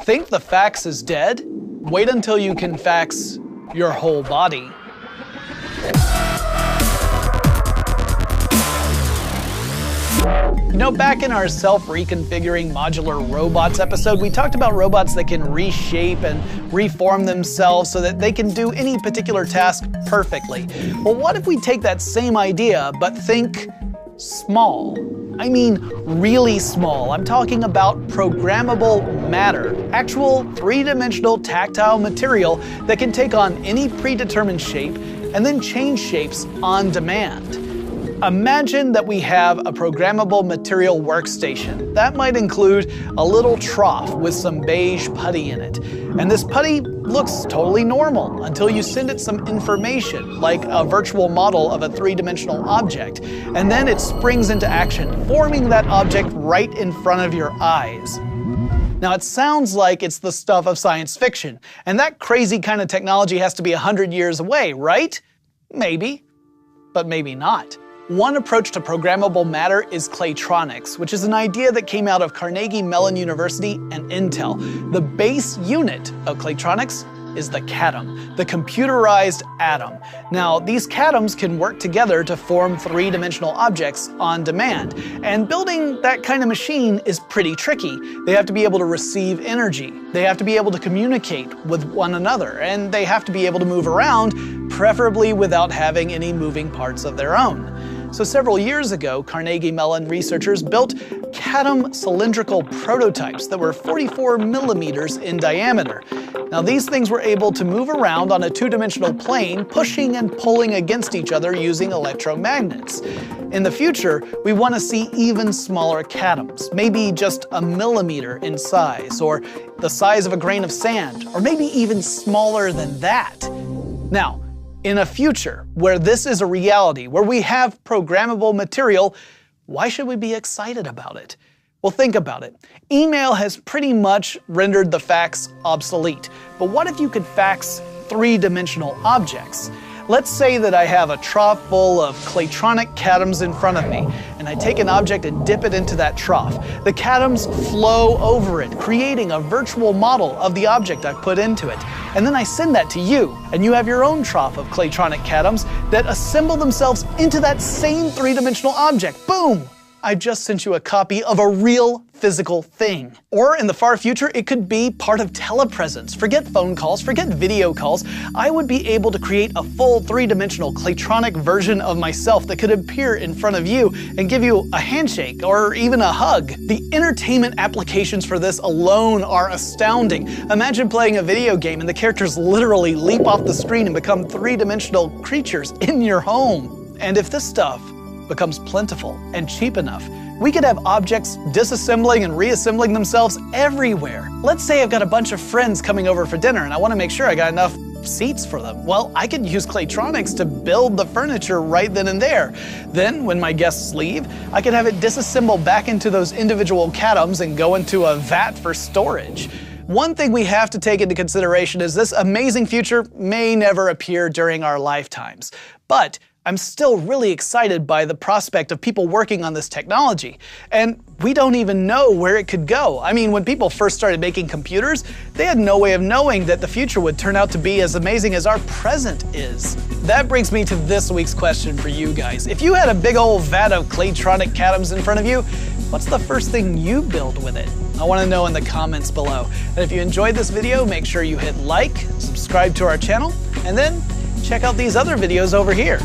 Think the fax is dead? Wait until you can fax your whole body. You know, back in our self-reconfiguring modular robots episode, we talked about robots that can reshape and reform themselves so that they can do any particular task perfectly. Well, what if we take that same idea, but think small? I mean, really small. I'm talking about programmable matter, actual three-dimensional tactile material that can take on any predetermined shape and then change shapes on demand. Imagine that we have a programmable material workstation. That might include a little trough with some beige putty in it. And this putty looks totally normal until you send it some information, like a virtual model of a three-dimensional object. And then it springs into action, forming that object right in front of your eyes. Now, it sounds like it's the stuff of science fiction, and that crazy kind of technology has to be 100 years away, right? Maybe, but maybe not. One approach to programmable matter is Claytronics, which is an idea that came out of Carnegie Mellon University and Intel. The base unit of Claytronics is the CADM, the computerized atom. Now, these CADMs can work together to form three-dimensional objects on demand. And building that kind of machine is pretty tricky. They have to be able to receive energy. They have to be able to communicate with one another. And they have to be able to move around, preferably without having any moving parts of their own. So several years ago, Carnegie Mellon researchers built CADM cylindrical prototypes that were 44 millimeters in diameter. Now, these things were able to move around on a two-dimensional plane, pushing and pulling against each other using electromagnets. In the future, we want to see even smaller CADMs, maybe just a millimeter in size, or the size of a grain of sand, or maybe even smaller than that. Now, in a future where this is a reality, where we have programmable material, why should we be excited about it? Well, think about it. Email has pretty much rendered the fax obsolete. But what if you could fax three-dimensional objects? Let's say that I have a trough full of Claytronic CADMs in front of me, and I take an object and dip it into that trough. The CADMs flow over it, creating a virtual model of the object I've put into it. And then I send that to you, and you have your own trough of Claytronic CADMs that assemble themselves into that same three-dimensional object. Boom! I just sent you a copy of a real physical thing. Or in the far future, it could be part of telepresence. Forget phone calls, forget video calls. I would be able to create a full three-dimensional Claytronic version of myself that could appear in front of you and give you a handshake or even a hug. The entertainment applications for this alone are astounding. Imagine playing a video game and the characters literally leap off the screen and become three-dimensional creatures in your home. And if this stuff becomes plentiful and cheap enough, we could have objects disassembling and reassembling themselves everywhere. Let's say I've got a bunch of friends coming over for dinner and I want to make sure I got enough seats for them. Well, I could use Claytronics to build the furniture right then and there. Then, when my guests leave, I could have it disassemble back into those individual CADMs and go into a vat for storage. One thing we have to take into consideration is this amazing future may never appear during our lifetimes. But I'm still really excited by the prospect of people working on this technology. And we don't even know where it could go. I mean, when people first started making computers, they had no way of knowing that the future would turn out to be as amazing as our present is. That brings me to this week's question for you guys. If you had a big old vat of Claytronic CADMs in front of you, what's the first thing you build with it? I want to know in the comments below. And if you enjoyed this video, make sure you hit like, subscribe to our channel, and then check out these other videos over here.